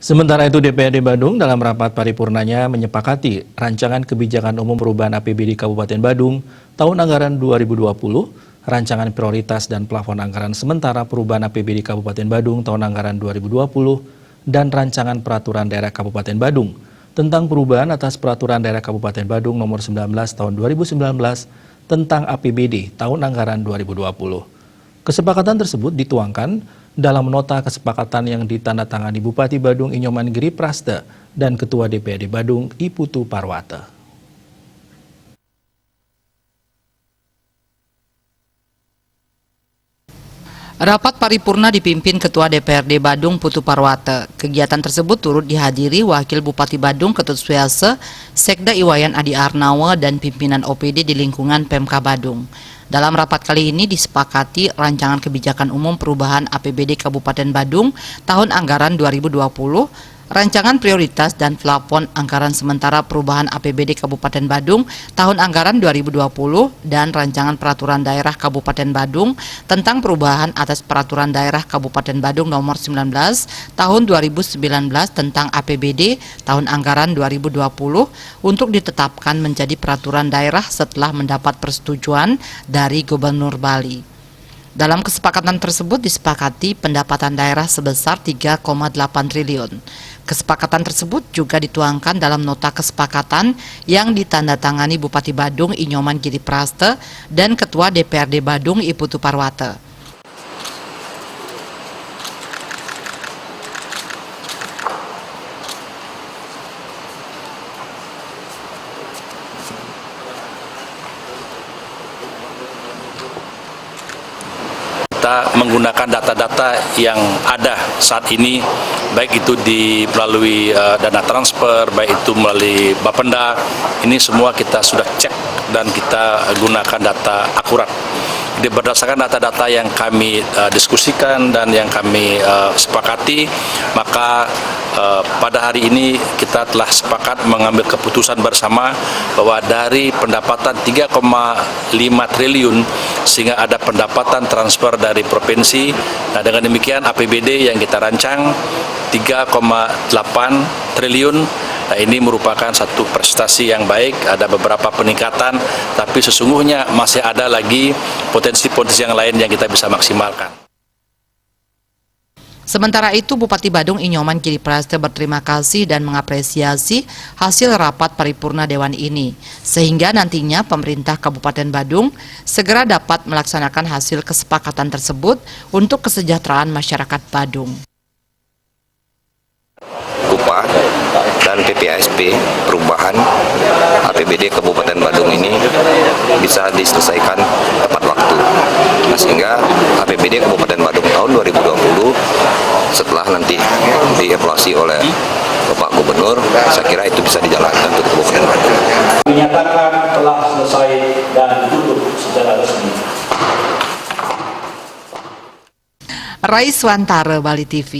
Sementara itu DPRD Badung dalam rapat paripurnanya menyepakati rancangan kebijakan umum perubahan APBD Kabupaten Badung tahun anggaran 2020, rancangan prioritas dan plafon anggaran sementara perubahan APBD Kabupaten Badung tahun anggaran 2020, dan rancangan peraturan daerah Kabupaten Badung tentang perubahan atas peraturan daerah Kabupaten Badung nomor 19 tahun 2019 tentang APBD tahun anggaran 2020. Kesepakatan tersebut dituangkan dalam nota kesepakatan yang ditandatangani Bupati Badung Inyoman Giri Praste dan Ketua DPRD Badung Iputu Parwata. Rapat paripurna dipimpin Ketua DPRD Badung Putu Parwata. Kegiatan tersebut turut dihadiri Wakil Bupati Badung Ketut Suiase, Sekda Iwayan Adi Arnawa, dan pimpinan OPD di lingkungan Pemka Badung. Dalam rapat kali ini disepakati rancangan kebijakan umum perubahan APBD Kabupaten Badung tahun anggaran 2020, rancangan prioritas dan plafon anggaran sementara perubahan APBD Kabupaten Badung tahun anggaran 2020, dan rancangan peraturan daerah Kabupaten Badung tentang perubahan atas peraturan daerah Kabupaten Badung nomor 19 tahun 2019 tentang APBD tahun anggaran 2020 untuk ditetapkan menjadi peraturan daerah setelah mendapat persetujuan dari Gubernur Bali. Dalam kesepakatan tersebut disepakati pendapatan daerah sebesar 3,8 triliun. Kesepakatan tersebut juga dituangkan dalam nota kesepakatan yang ditandatangani Bupati Badung Inyoman Giri Praste dan Ketua DPRD Badung Iputu Parwata. Kita menggunakan data-data yang ada saat ini, baik itu melalui dana transfer, baik itu melalui Bapenda, ini semua kita sudah cek dan kita gunakan data akurat. Berdasarkan data-data yang kami diskusikan dan yang kami sepakati, maka pada hari ini kita telah sepakat mengambil keputusan bersama bahwa dari pendapatan 3,5 triliun sehingga ada pendapatan transfer dari provinsi. Nah, dengan demikian APBD yang kita rancang 3,8 triliun. Nah, ini merupakan satu prestasi yang baik, ada beberapa peningkatan, tapi sesungguhnya masih ada lagi potensi-potensi yang lain yang kita bisa maksimalkan. Sementara itu, Bupati Badung Inyoman Giri Praste berterima kasih dan mengapresiasi hasil rapat paripurna Dewan ini, sehingga nantinya pemerintah Kabupaten Badung segera dapat melaksanakan hasil kesepakatan tersebut untuk kesejahteraan masyarakat Badung. KUPA dan PPASP perubahan APBD Kabupaten Badung ini bisa diselesaikan tepat waktu. Nah, sehingga APBD Kabupaten Badung tahun 2020 setelah nanti dievaluasi oleh Bapak Gubernur, saya kira itu bisa dijalankan untuk Kabupaten Badung. Dinyatakan telah selesai dan ditutup secara resmi. Raiswantara, Bali TV.